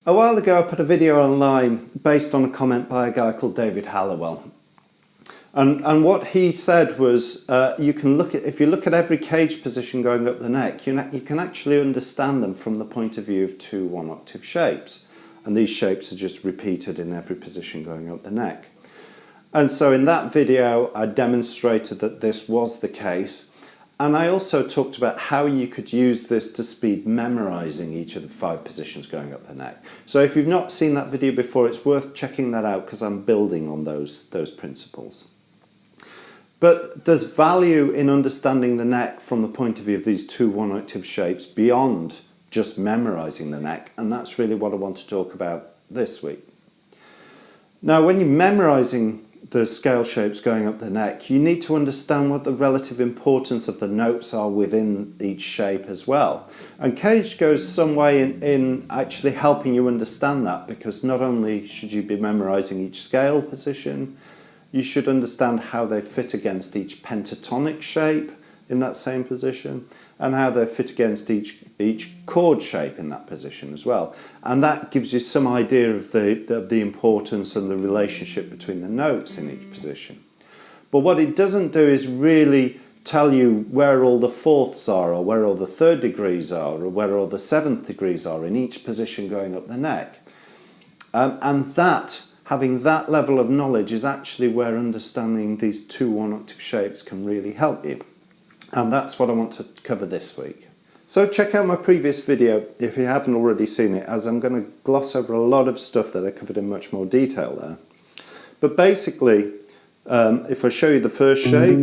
A while ago I put a video online based on a comment by a guy called David Hallowell. And what he said was if you look at every cage position going up the neck, you can actually understand them from the point of view of two one-octave shapes. And these shapes are just repeated in every position going up the neck. And so in that video I demonstrated that this was the case. And I also talked about how you could use this to speed memorising each of the 5 positions going up the neck. So if you've not seen that video before, it's worth checking that out because I'm building on those principles. But there's value in understanding the neck from the point of view of these two one-octave shapes beyond just memorising the neck, and that's really what I want to talk about this week. Now, when you're memorising the scale shapes going up the neck, you need to understand what the relative importance of the notes are within each shape as well. And cage goes some way in actually helping you understand that, because not only should you be memorising each scale position, you should understand how they fit against each pentatonic shape in that same position, and how they fit against each chord shape in that position as well. And that gives you some idea of the importance and the relationship between the notes in each position. But what it doesn't do is really tell you where all the fourths are, or where all the third degrees are, or where all the seventh degrees are in each position going up the neck. And having that level of knowledge is actually where understanding these two one-octave shapes can really help you. And that's what I want to cover this week. So check out my previous video if you haven't already seen it, as I'm going to gloss over a lot of stuff that I covered in much more detail there. But basically, if I show you the first shape,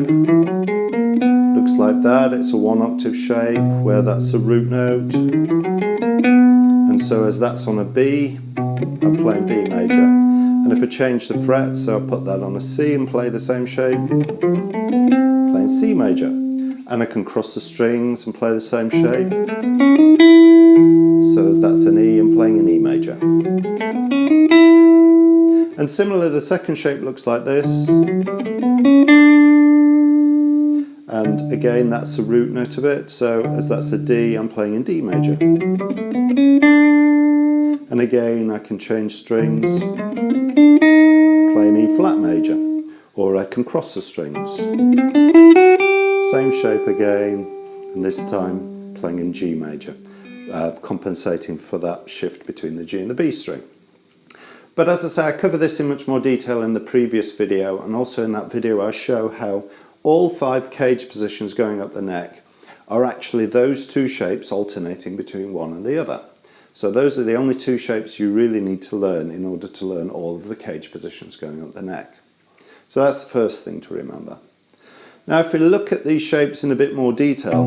looks like that. It's a one-octave shape where that's a root note. And so as that's on a B, I'm playing B major. And if I change the frets, so I'll put that on a C and play the same shape, playing C major. And I can cross the strings and play the same shape. So as that's an E, I'm playing an E major. And similarly, the second shape looks like this. And again, that's the root note of it. So as that's a D, I'm playing in D major. And again, I can change strings, play an E flat major, or I can cross the strings. Same shape again, and this time playing in G major, compensating for that shift between the G and the B string. But as I say, I cover this in much more detail in the previous video, and also in that video I show how all 5 cage positions going up the neck are actually those two shapes alternating between one and the other. So those are the only 2 shapes you really need to learn in order to learn all of the cage positions going up the neck. So that's the first thing to remember. Now if we look at these shapes in a bit more detail,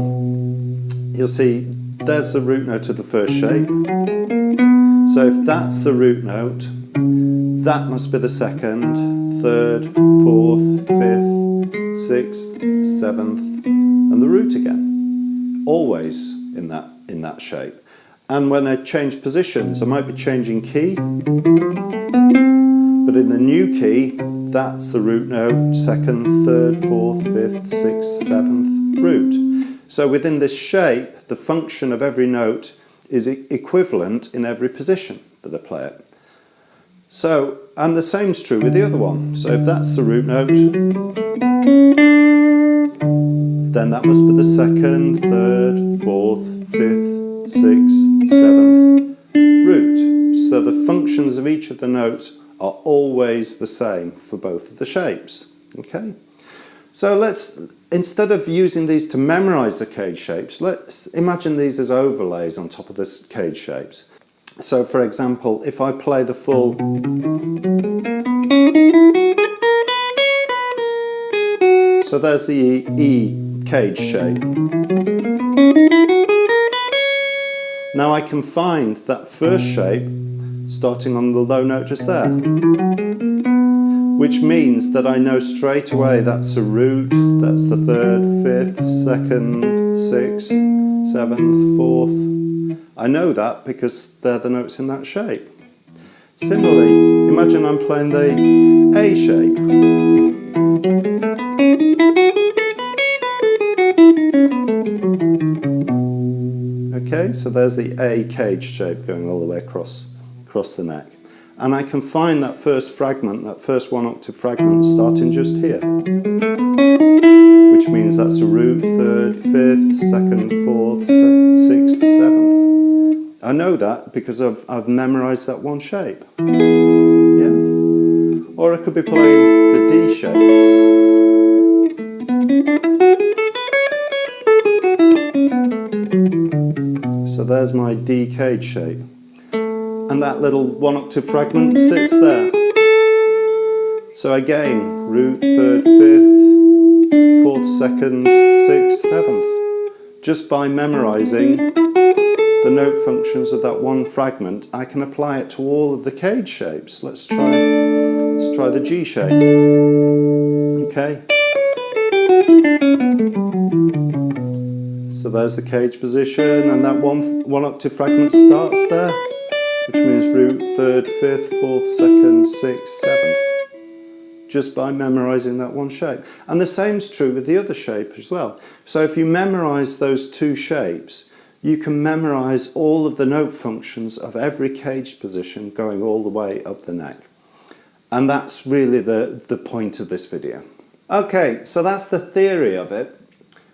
you'll see there's the root note of the first shape. So if that's the root note, that must be the second, third, fourth, fifth, sixth, seventh, and the root again. Always in that shape. And when I change positions, I might be changing key, but in the new key, that's the root note, second, third, fourth, fifth, sixth, seventh, root. So within this shape, the function of every note is equivalent in every position that I play it. So, and the same's true with the other one. So if that's the root note, then that must be the second, third, fourth, fifth, sixth, seventh, root. So the functions of each of the notes are always the same for both of the shapes. Okay? So instead of using these to memorize the cage shapes, let's imagine these as overlays on top of the cage shapes. So for example, if I play the full so there's the E cage shape. Now I can find that first shape starting on the low note just there, which means that I know straight away that's a root, that's the third, fifth, second, sixth, seventh, fourth. I know that because they're the notes in that shape. Similarly, imagine I'm playing the A shape. Okay, so there's the A cage shape going all the way across across the neck. And I can find that first fragment, that first 1 octave fragment, starting just here, which means that's a root, third, fifth, second, fourth, sixth, seventh. I know that because I've memorised that one shape. Yeah. Or I could be playing the D shape. So there's my D cage shape. And that little 1 octave fragment sits there. So again, root, third, fifth, fourth, second, sixth, seventh. Just by memorising the note functions of that one fragment, I can apply it to all of the cage shapes. Let's try the G shape. Okay. So there's the cage position, and that one octave fragment starts there, which means root, third, fifth, fourth, second, sixth, seventh. Just by memorising that one shape. And the same's true with the other shape as well. So if you memorise those two shapes, you can memorise all of the note functions of every caged position going all the way up the neck. And that's really the point of this video. Okay, so that's the theory of it.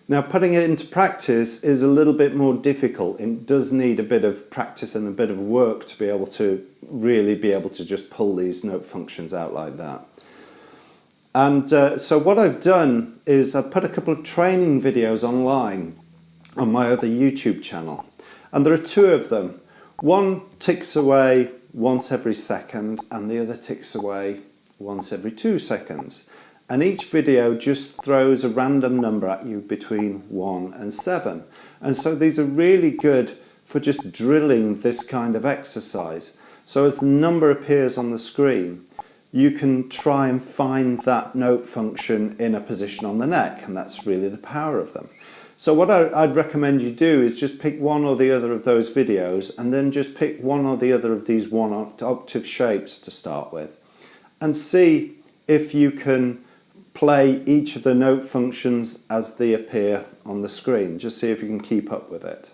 Now putting it into practice is a little bit more difficult. It does need a bit of practice and a bit of work to be able to really be able to just pull these note functions out like that. And so what I've done is I've put a couple of training videos online on my other YouTube channel. And there are two of them. One ticks away once every second and the other ticks away once every 2 seconds. And each video just throws a random number at you between 1 and 7. And so these are really good for just drilling this kind of exercise. So as the number appears on the screen, you can try and find that note function in a position on the neck, and that's really the power of them. So what I'd recommend you do is just pick one or the other of those videos and then just pick one or the other of these 1 octave shapes to start with and see if you can play each of the note functions as they appear on the screen. Just see if you can keep up with it.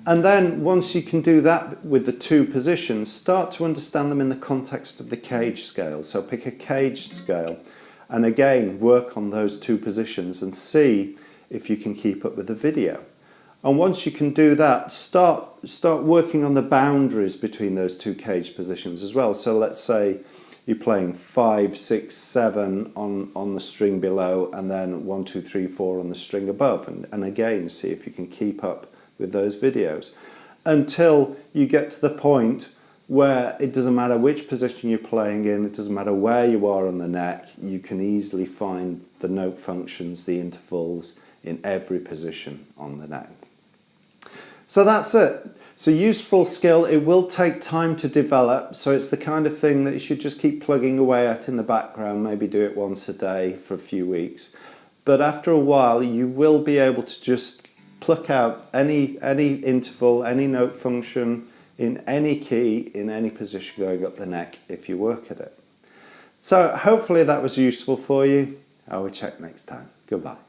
And then once you can do that with the two positions, start to understand them in the context of the cage scale. So pick a caged scale and again work on those two positions and see if you can keep up with the video. And once you can do that, start working on the boundaries between those two cage positions as well. So let's say you're playing 5, 6, 7 on the string below and then 1, 2, 3, 4 on the string above. And again, see if you can keep up with those videos until you get to the point where it doesn't matter which position you're playing in, it doesn't matter where you are on the neck, you can easily find the note functions, the intervals in every position on the neck. So that's it. It's a useful skill. It will take time to develop, so it's the kind of thing that you should just keep plugging away at in the background, maybe do it once a day for a few weeks. But after a while you will be able to just pluck out any interval, any note function in any key, in any position going up the neck if you work at it. So hopefully that was useful for you. I will check next time. Goodbye.